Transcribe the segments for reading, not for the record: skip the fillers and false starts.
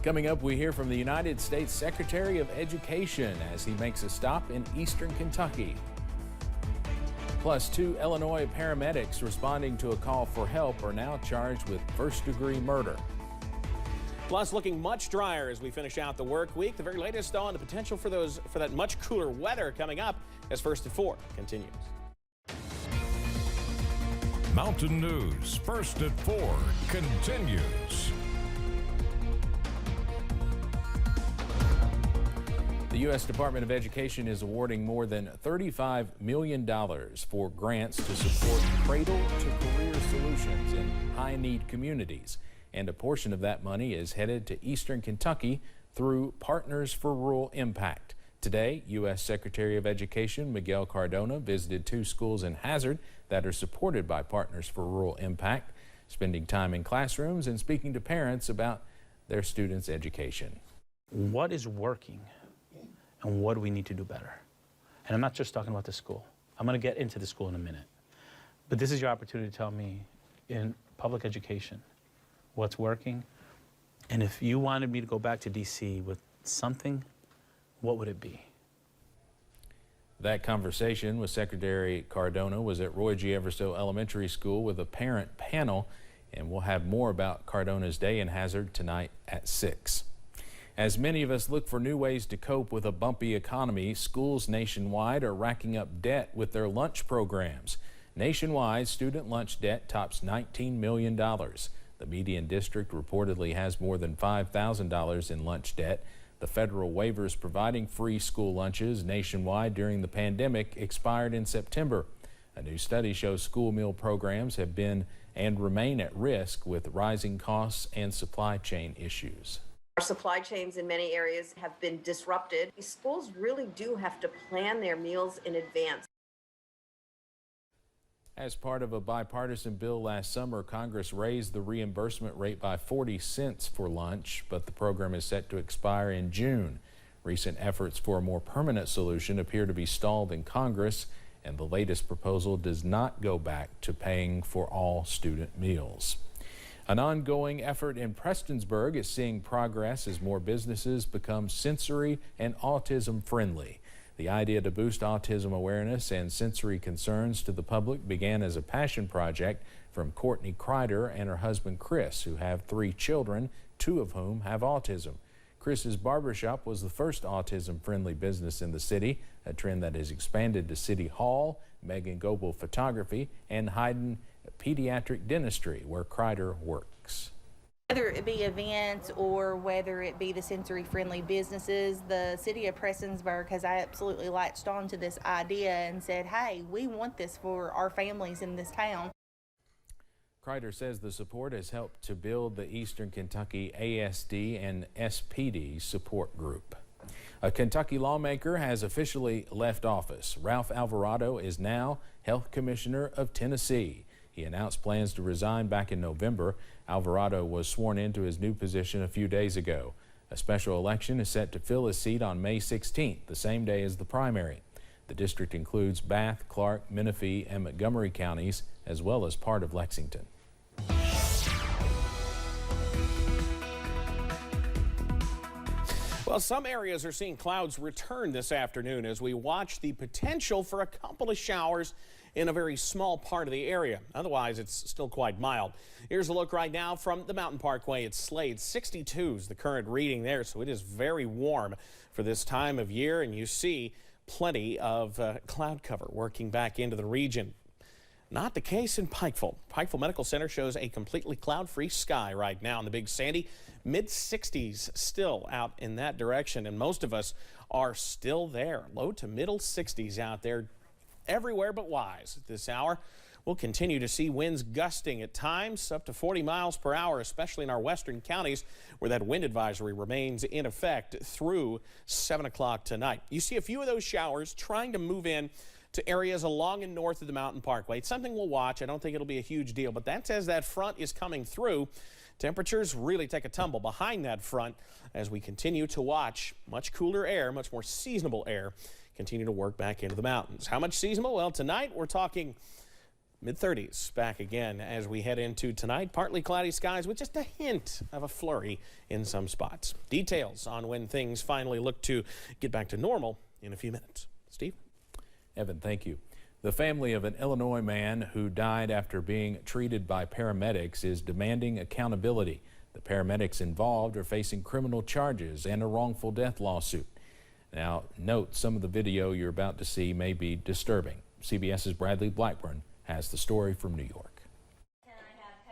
Coming up, we hear from the United States Secretary of Education as he makes a stop in eastern Kentucky. Plus, 2 Illinois paramedics responding to a call for help are now charged with first-degree murder. Plus, looking much drier as we finish out the work week. The very latest on the potential for that much cooler weather coming up as First at 4 continues. Mountain News First at 4 continues. The U.S. Department of Education is awarding more than $35 million for grants to support cradle-to-career solutions in high-need communities. And a portion of that money is headed to eastern Kentucky through Partners for Rural Impact. Today, U.S. Secretary of Education Miguel Cardona visited 2 schools in Hazard that are supported by Partners for Rural Impact, spending time in classrooms and speaking to parents about their students' education. What is working and what do we need to do better? And I'm not just talking about the school. I'm going to get into the school in a minute. But this is your opportunity to tell me in public education what's working. And if you wanted me to go back to D.C. with something, what would it be? That conversation with Secretary Cardona was at Roy G. Everstow Elementary School with a parent panel, and we'll have more about Cardona's day in Hazard tonight at 6. As many of us look for new ways to cope with a bumpy economy, schools nationwide are racking up debt with their lunch programs. Nationwide, student lunch debt tops $19 million. The median district reportedly has more than $5,000 in lunch debt. The federal waivers providing free school lunches nationwide during the pandemic expired in September. A new study shows school meal programs have been and remain at risk with rising costs and supply chain issues. Our supply chains in many areas have been disrupted. Schools really do have to plan their meals in advance. As part of a bipartisan bill last summer, Congress raised the reimbursement rate by 40 cents for lunch, but the program is set to expire in June. Recent efforts for a more permanent solution appear to be stalled in Congress, and the latest proposal does not go back to paying for all student meals. An ongoing effort in Prestonsburg is seeing progress as more businesses become sensory and autism friendly. The idea to boost autism awareness and sensory concerns to the public began as a passion project from Courtney Kreider and her husband Chris, who have 3 children, 2 of whom have autism. Chris's barbershop was the first autism-friendly business in the city, a trend that has expanded to City Hall, Megan Goebel Photography, and Hayden Pediatric Dentistry, where Kreider works. Whether it be events or whether it be the sensory-friendly businesses, the city of Prestonsburg has absolutely latched on to this idea and said, hey, we want this for our families in this town. Kreider says the support has helped to build the Eastern Kentucky ASD and SPD support group. A Kentucky lawmaker has officially left office. Ralph Alvarado is now Health Commissioner of Tennessee. He announced plans to resign back in November. Alvarado was sworn into his new position a few days ago. A special election is set to fill his seat on May 16th, the same day as the primary. The district includes Bath, Clark, Menifee, and Montgomery counties, as well as part of Lexington. Well, some areas are seeing clouds return this afternoon as we watch the potential for a couple of showers in a very small part of the area. Otherwise, it's still quite mild. Here's a look right now from the Mountain Parkway at Slade. 62 is the current reading there, so it is very warm for this time of year, and you see plenty of cloud cover working back into the region. Not the case in Pikeville. Pikeville Medical Center shows a completely cloud-free sky right now in the Big Sandy. Mid-60s still out in that direction, and most of us are still there. Low to middle 60s out there everywhere but Wise at this hour. We'll continue to see winds gusting at times up to 40 miles per hour, especially in our western counties where that wind advisory remains in effect through 7 o'clock tonight. You see a few of those showers trying to move in to areas along and north of the Mountain Parkway. It's something we'll watch. I don't think it'll be a huge deal, but that's as that front is coming through. Temperatures really take a tumble behind that front as we continue to watch much cooler air, much more seasonable air continue to work back into the mountains. How much seasonable? Well, tonight we're talking Mid-30s back again as we head into tonight. Partly cloudy skies with just a hint of a flurry in some spots. Details on when things finally look to get back to normal in a few minutes. Steve? Evan, thank you. The family of an Illinois man who died after being treated by paramedics is demanding accountability. The paramedics involved are facing criminal charges and a wrongful death lawsuit. Now, note some of the video you're about to see may be disturbing. CBS's Bradley Blackburn has the story from New York.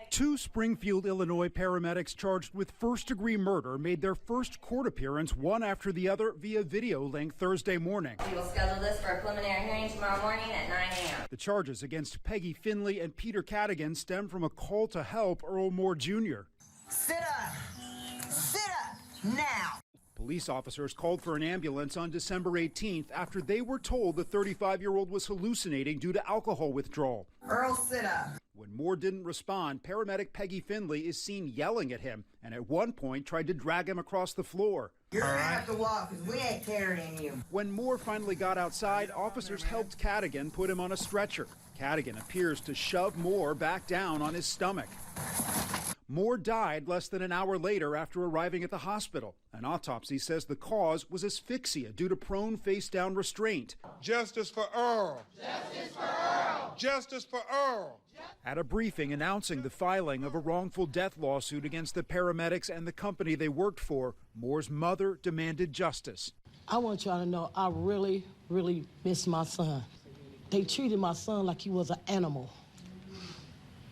Two Springfield, Illinois paramedics charged with first-degree murder made their first court appearance one after the other via video link Thursday morning. We will schedule this for a preliminary hearing tomorrow morning at 9 a.m. The charges against Peggy Finley and Peter Cadigan stem from a call to help Earl Moore Jr. Sit up! Sit up! Now! Police officers called for an ambulance on December 18th after they were told the 35-year-old was hallucinating due to alcohol withdrawal. Earl, sit up! When Moore didn't respond, paramedic Peggy Finley is seen yelling at him and at one point tried to drag him across the floor. You're gonna have to walk because we ain't carrying you. When Moore finally got outside, officers helped Cadigan put him on a stretcher. Cadigan appears to shove Moore back down on his stomach. Moore died less than an hour later after arriving at the hospital. An autopsy says the cause was asphyxia due to prone face-down restraint. Justice for Earl! Justice for Earl! Justice for Earl! At a briefing announcing the filing of a wrongful death lawsuit against the paramedics and the company they worked for, Moore's mother demanded justice. I want y'all to know I really, really miss my son. They treated my son like he was an animal.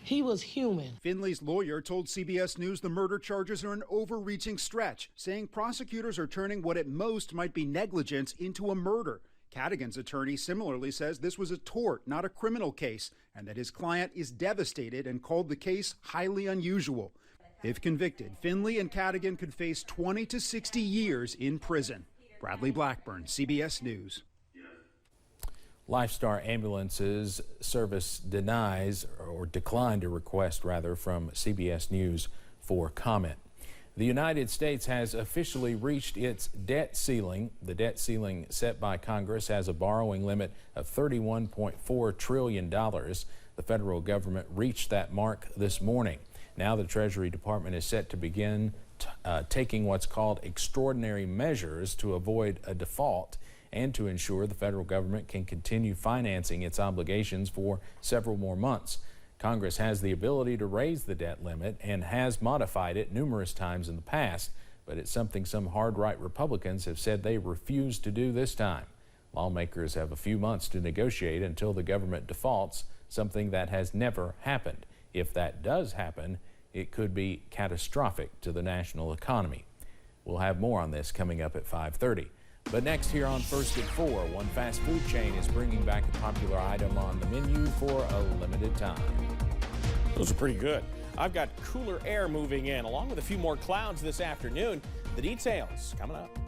He was human. Finley's lawyer told CBS News the murder charges are an overreaching stretch, saying prosecutors are turning what at most might be negligence into a murder. Cadigan's attorney similarly says this was a tort, not a criminal case, and that his client is devastated and called the case highly unusual. If convicted, Finley and Cadigan could face 20 to 60 years in prison. Bradley Blackburn, CBS News. Lifestar Ambulances service declined a request from CBS News for comment. The United States has officially reached its debt ceiling. The debt ceiling set by Congress has a borrowing limit of $31.4 trillion. The federal government reached that mark this morning. Now the Treasury Department is set to begin taking what's called extraordinary measures to avoid a default and to ensure the federal government can continue financing its obligations for several more months. Congress has the ability to raise the debt limit and has modified it numerous times in the past, but it's something some hard-right Republicans have said they refuse to do this time. Lawmakers have a few months to negotiate until the government defaults, something that has never happened. If that does happen, it could be catastrophic to the national economy. We'll have more on this coming up at 5:30. But next here on First at 4, one fast food chain is bringing back a popular item on the menu for a limited time. Those are pretty good. I've got cooler air moving in along with a few more clouds this afternoon. The details coming up.